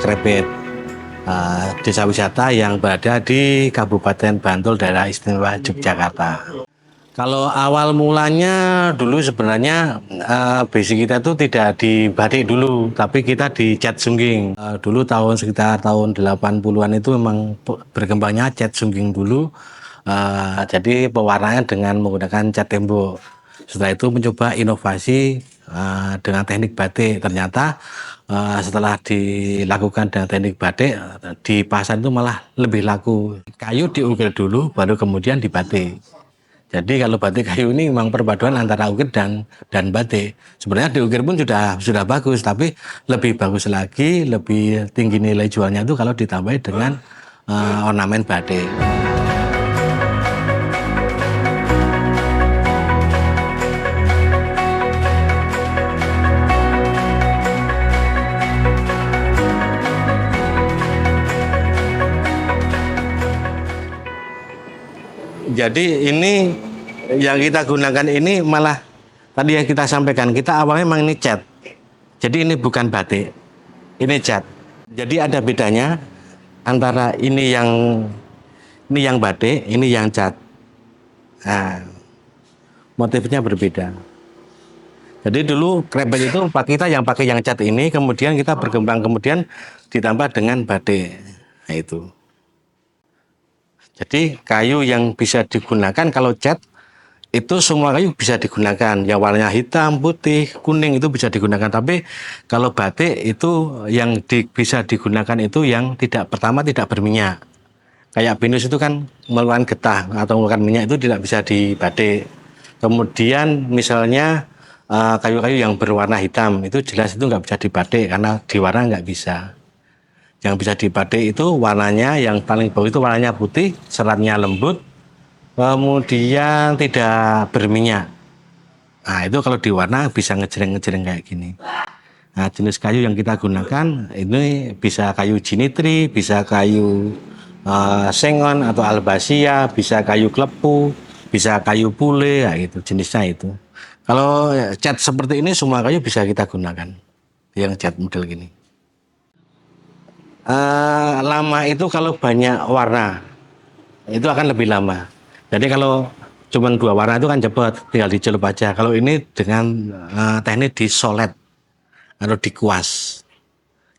Krebet, desa wisata yang berada di Kabupaten Bantul, Daerah Istimewa Yogyakarta. Kalau awal mulanya dulu sebenarnya basic kita itu tidak di batik dulu, tapi kita di cat sungging. Dulu sekitar tahun 80-an itu memang berkembangnya cat sungging dulu. Jadi pewarnaan dengan menggunakan cat tembok. Setelah itu mencoba inovasi dengan teknik batik. Ternyata setelah dilakukan dengan teknik batik, di pasar itu malah lebih laku. Kayu diukir dulu, baru kemudian dibatik. Jadi kalau batik kayu ini memang perpaduan antara ukir dan batik. Sebenarnya diukir pun sudah bagus, tapi lebih bagus lagi, lebih tinggi nilai jualnya itu kalau ditambahi dengan ornamen batik. Jadi ini yang kita gunakan ini malah tadi yang kita sampaikan, kita awalnya memang ini cat. Jadi ini bukan batik, ini cat. Jadi ada bedanya antara ini yang batik, ini yang cat. Nah, motifnya berbeda. Jadi dulu Krebet itu kita yang pakai yang cat ini, kemudian kita berkembang kemudian ditambah dengan batik. Nah itu. Jadi kayu yang bisa digunakan kalau cat itu semua kayu bisa digunakan. Yang warnanya hitam, putih, kuning itu bisa digunakan. Tapi kalau batik itu yang bisa digunakan itu yang pertama tidak berminyak. Kayak pinus itu kan mengeluarkan getah atau mengeluarkan minyak itu tidak bisa dibatik. Kemudian misalnya kayu-kayu yang berwarna hitam itu jelas itu nggak bisa dibatik karena diwarna nggak bisa. Yang bisa dibatik itu warnanya yang paling bagus itu warnanya putih, seratnya lembut, kemudian tidak berminyak. Nah itu kalau diwarna bisa ngejreng-ngejreng kayak gini. Nah jenis kayu yang kita gunakan ini bisa kayu jinitri, bisa kayu sengon atau albasia, bisa kayu klepu, bisa kayu pule, ya gitu jenisnya itu. Kalau cat seperti ini semua kayu bisa kita gunakan, yang cat model gini. Lama itu kalau banyak warna itu akan lebih lama. Jadi kalau cuma 2 warna itu kan cepat, tinggal dicelup aja. Kalau ini dengan teknik disolet atau dikuas.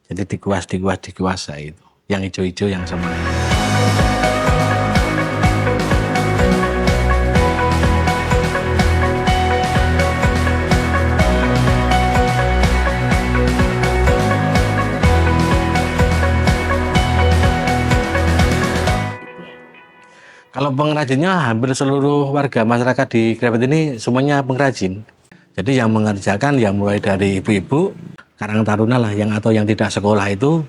Jadi dikuas itu. Yang hijau-hijau yang sama. Kalau pengrajinnya hampir seluruh warga masyarakat di Krebet ini semuanya pengrajin. Jadi yang mengerjakan yang mulai dari ibu-ibu, karang taruna lah atau yang tidak sekolah itu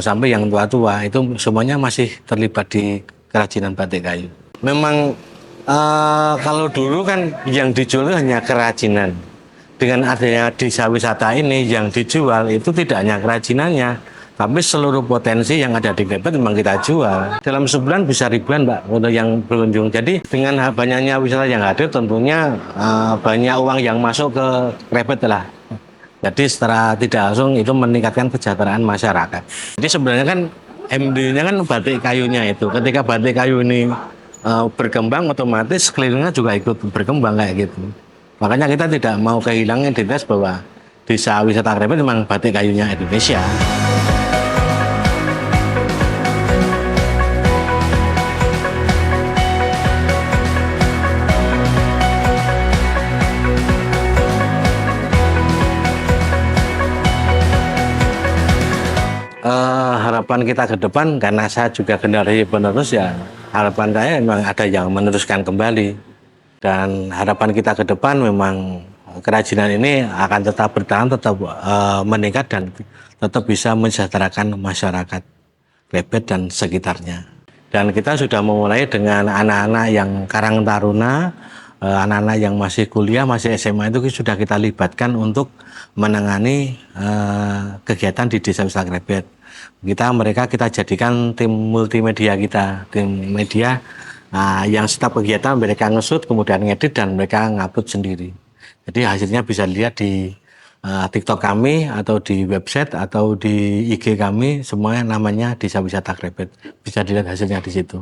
sampai yang tua-tua itu semuanya masih terlibat di kerajinan batik kayu. Memang kalau dulu kan yang dijual hanya kerajinan. Dengan adanya desa wisata ini yang dijual itu tidak hanya kerajinannya, tapi seluruh potensi yang ada di Krebet memang kita jual. Dalam sebulan bisa ribuan Mbak untuk yang berkunjung. Jadi dengan banyaknya wisata yang hadir tentunya banyak uang yang masuk ke Krebet lah. Jadi secara tidak langsung itu meningkatkan kesejahteraan masyarakat. Jadi sebenarnya kan MD-nya kan batik kayunya itu. Ketika batik kayu ini berkembang otomatis sekelilingnya juga ikut berkembang kayak gitu. Makanya kita tidak mau kehilangan identitas bahwa desa wisata Krebet memang batik kayunya Indonesia. Harapan kita ke depan, karena saya juga generasi penerus ya, harapan saya memang ada yang meneruskan kembali. Dan harapan kita ke depan memang kerajinan ini akan tetap bertahan, tetap meningkat dan tetap bisa mensejahterakan masyarakat Krebet dan sekitarnya. Dan kita sudah memulai dengan anak-anak yang karang taruna, anak-anak yang masih kuliah, masih SMA itu sudah kita libatkan untuk menangani kegiatan di Desa Wisata Krebet. Mereka kita jadikan tim multimedia kita, tim media yang setiap kegiatan mereka ngesut, kemudian ngedit dan mereka ngupload sendiri. Jadi hasilnya bisa dilihat di TikTok kami atau di website atau di IG kami, semuanya namanya Desa Wisata Krebet. Bisa dilihat hasilnya di situ.